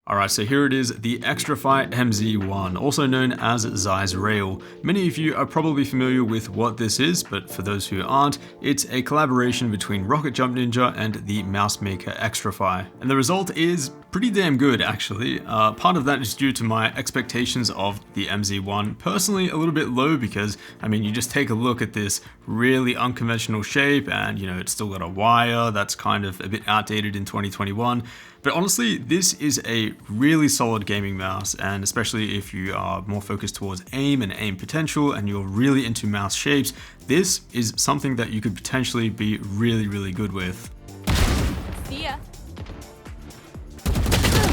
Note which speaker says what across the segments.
Speaker 1: Alright, so here it is, the Xtrfy MZ1, also known as Zeiss Rail. Many of you are probably familiar with what this is, but for those who aren't, it's a collaboration between Rocket Jump Ninja and the mouse maker Xtrfy. And the result is pretty damn good, actually. Part of that is due to my expectations of the MZ1. Personally, a little bit low because, I mean, you just take a look at this really unconventional shape and, it's still got a wire that's kind of a bit outdated in 2021. But honestly, this is a really solid gaming mouse, and especially if you are more focused towards aim and aim potential and you're really into mouse shapes, this is something that you could potentially be really, really good with.
Speaker 2: See ya.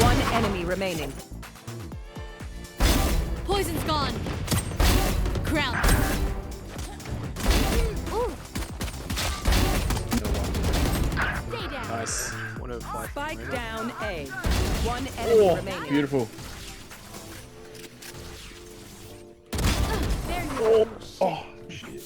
Speaker 3: One enemy remaining.
Speaker 2: Poison's gone. Crown. Ooh. Stay down.
Speaker 4: Nice. 105.
Speaker 3: Spike down A. One enemy remaining.
Speaker 4: Beautiful.
Speaker 2: There you go.
Speaker 4: Shit.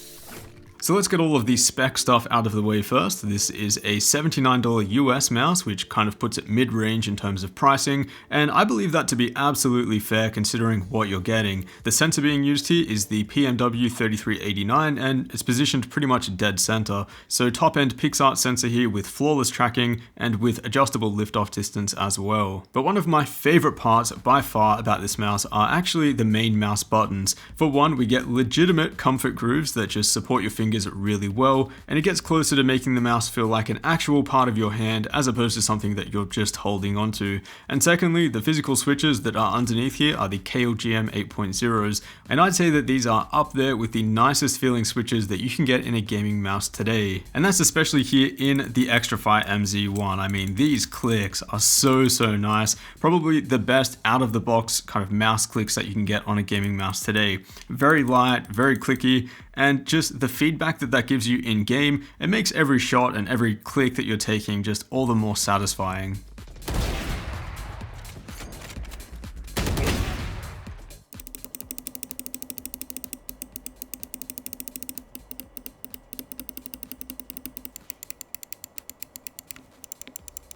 Speaker 1: So let's get all of the spec stuff out of the way first. This is a $79 US mouse, which kind of puts it mid-range in terms of pricing, and I believe that to be absolutely fair considering what you're getting. The sensor being used here is the PMW 3389, and it's positioned pretty much dead center. So top-end PixArt sensor here with flawless tracking and with adjustable lift-off distance as well. But one of my favorite parts by far about this mouse are actually the main mouse buttons. For one, we get legitimate comfort grooves that just support your fingers really well, and it gets closer to making the mouse feel like an actual part of your hand as opposed to something that you're just holding onto. And secondly, the physical switches that are underneath here are the KLGM 8.0s, and I'd say that these are up there with the nicest feeling switches that you can get in a gaming mouse today. And that's especially here in the Xtrfy MZ1. I mean, these clicks are so nice. Probably the best out of the box kind of mouse clicks that you can get on a gaming mouse today. Very light, very clicky, and just the feedback that gives you in game, it makes every shot and every click that you're taking just all the more satisfying.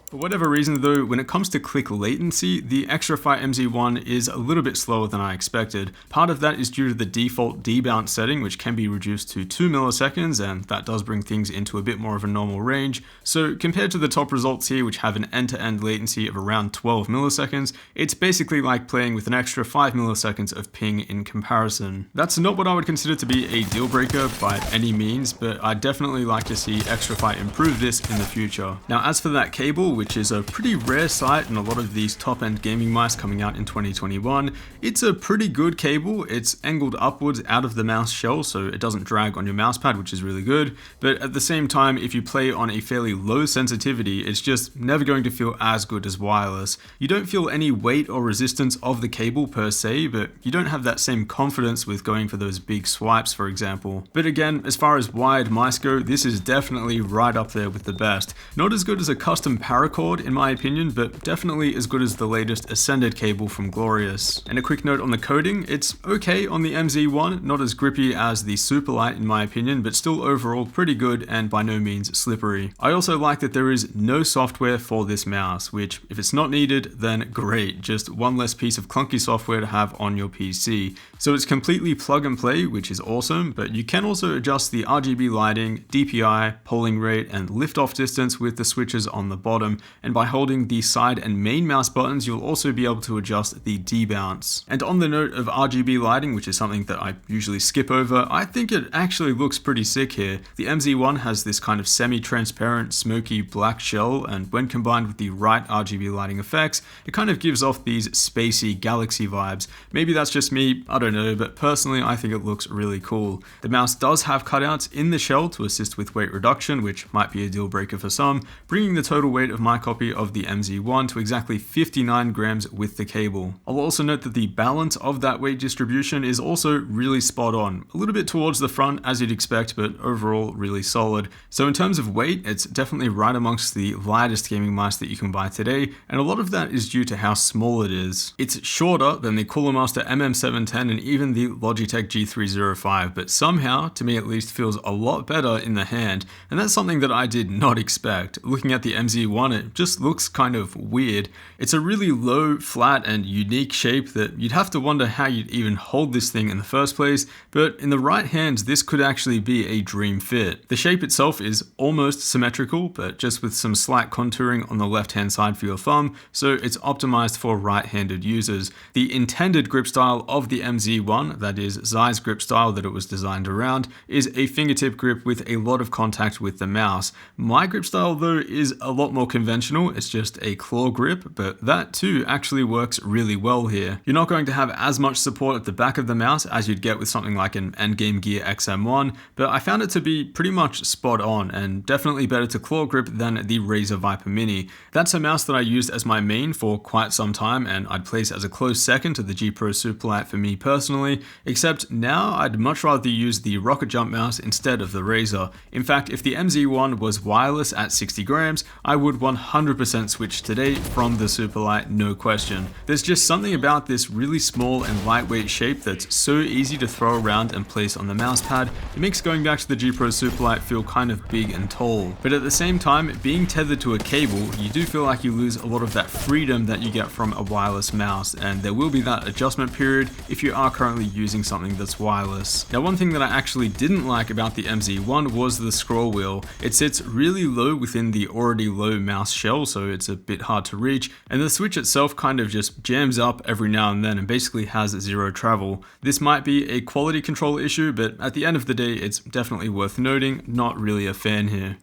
Speaker 1: For whatever reason though, when it comes to click latency, the Xtrfy MZ1 is a little bit slower than I expected. Part of that is due to the default debounce setting, which can be reduced to 2 milliseconds, and that does bring things into a bit more of a normal range. So compared to the top results here, which have an end-to-end latency of around 12 milliseconds, it's basically like playing with an extra 5 milliseconds of ping in comparison. That's not what I would consider to be a deal breaker by any means, but I'd definitely like to see Xtrfy improve this in the future. Now as for that cable, which is a pretty rare sight in a lot of these top-end gaming mice coming out in 2021. It's a pretty good cable. It's angled upwards out of the mouse shell, so it doesn't drag on your mouse pad, which is really good. But at the same time, if you play on a fairly low sensitivity, it's just never going to feel as good as wireless. You don't feel any weight or resistance of the cable per se, but you don't have that same confidence with going for those big swipes, for example. But again, as far as wired mice go, this is definitely right up there with the best. Not as good as a custom paracord in my opinion, but definitely as good as the latest Ascended cable from Glorious. And a quick note on the coating, it's okay on the MZ1, not as grippy as the Superlight in my opinion, but still overall pretty good and by no means slippery. I also like that there is no software for this mouse, which if it's not needed, then great, just one less piece of clunky software to have on your PC. So it's completely plug and play, which is awesome, but you can also adjust the RGB lighting, DPI, polling rate, and lift-off distance with the switches on the bottom. And by holding the side and main mouse buttons, you'll also be able to adjust the debounce. And on the note of RGB lighting, which is something that I usually skip over, I think it actually looks pretty sick here. The MZ1 has this kind of semi-transparent, smoky black shell, and when combined with the right RGB lighting effects, it kind of gives off these spacey galaxy vibes. Maybe that's just me, I don't know, but personally I think it looks really cool. The mouse does have cutouts in the shell to assist with weight reduction, which might be a deal breaker for some, bringing the total weight of my copy of the MZ1 to exactly 59 grams with the cable. I'll also note that the balance of that weight distribution is also really spot on. A little bit towards the front as you'd expect, but overall really solid. So in terms of weight, it's definitely right amongst the lightest gaming mice that you can buy today, and a lot of that is due to how small it is. It's shorter than the Cooler Master MM710 and even the Logitech G305, but somehow, to me at least, feels a lot better in the hand, and that's something that I did not expect. Looking at the MZ1, it it just looks kind of weird. It's a really low, flat, and unique shape that you'd have to wonder how you'd even hold this thing in the first place, but in the right hands, this could actually be a dream fit. The shape itself is almost symmetrical, but just with some slight contouring on the left-hand side for your thumb, so it's optimized for right-handed users. The intended grip style of the MZ1, that is Zai's grip style that it was designed around, is a fingertip grip with a lot of contact with the mouse. My grip style though is a lot more conventional, it's just a claw grip, but that too actually works really well here. You're not going to have as much support at the back of the mouse as you'd get with something like an Endgame Gear XM1, but I found it to be pretty much spot on and definitely better to claw grip than the Razer Viper Mini. That's a mouse that I used as my main for quite some time and I'd place as a close second to the G Pro Superlight for me personally, except now I'd much rather use the Rocket Jump mouse instead of the Razer. In fact, if the MZ1 was wireless at 60 grams, I would 100% switch today from the Superlight, no question. There's just something about this really small and lightweight shape that's so easy to throw around and place on the mouse pad. It makes going back to the G Pro Superlight feel kind of big and tall. But at the same time, being tethered to a cable, you do feel like you lose a lot of that freedom that you get from a wireless mouse, and there will be that adjustment period if you are currently using something that's wireless. Now, one thing that I actually didn't like about the MZ1 was the scroll wheel. It sits really low within the already low mouse shell, so it's a bit hard to reach, and the switch itself kind of just jams up every now and then and basically has zero travel. This might be a quality control issue, but at the end of the day, it's definitely worth noting. Not really a fan here.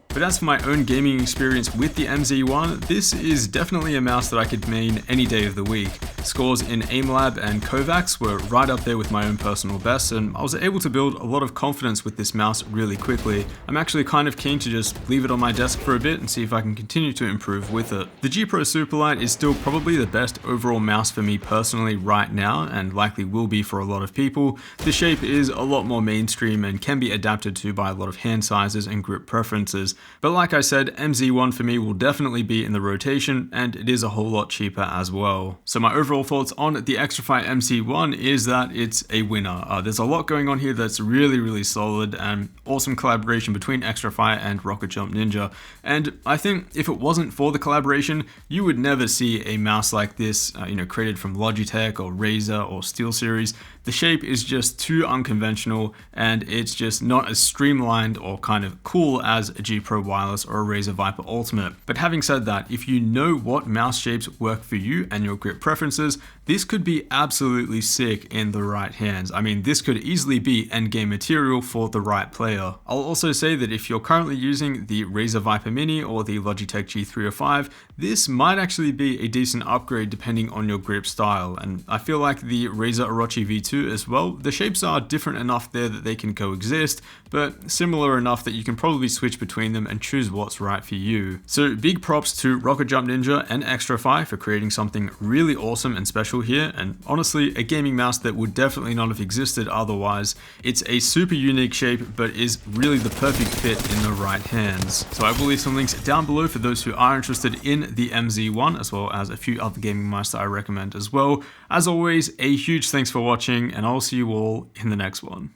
Speaker 1: But as for my own gaming experience with the MZ1, this is definitely a mouse that I could main any day of the week. Scores in AimLab and Kovacs were right up there with my own personal bests, and I was able to build a lot of confidence with this mouse really quickly. I'm actually kind of keen to just leave it on my desk for a bit and see if I can continue to improve with it. The G Pro Superlight is still probably the best overall mouse for me personally right now, and likely will be for a lot of people. The shape is a lot more mainstream and can be adapted to by a lot of hand sizes and grip preferences. But like I said, MZ1 for me will definitely be in the rotation, and it is a whole lot cheaper as well. So my overall thoughts on the Xtrfy MZ1 is that it's a winner. There's a lot going on here that's really solid, and awesome collaboration between Xtrfy and Rocket Jump Ninja. And I think if it wasn't for the collaboration, you would never see a mouse like this, created from Logitech or Razer or SteelSeries. The shape is just too unconventional, and it's just not as streamlined or kind of cool as a G Pro Wireless or a Razer Viper Ultimate. But having said that, if you know what mouse shapes work for you and your grip preferences, this could be absolutely sick in the right hands. I mean, this could easily be endgame material for the right player. I'll also say that if you're currently using the Razer Viper Mini or the Logitech G305, this might actually be a decent upgrade depending on your grip style. And I feel like the Razer Orochi V2 as well, the shapes are different enough there that they can coexist, but similar enough that you can probably switch between them and choose what's right for you. So big props to Rocket Jump Ninja and Xtrfy for creating something really awesome and special here, and honestly a gaming mouse that would definitely not have existed otherwise. It's a super unique shape, but is really the perfect fit in the right hands. So I will leave some links down below for those who are interested in the MZ1, as well as a few other gaming mice that I recommend as well. As always, a huge thanks for watching, and I'll see you all in the next one.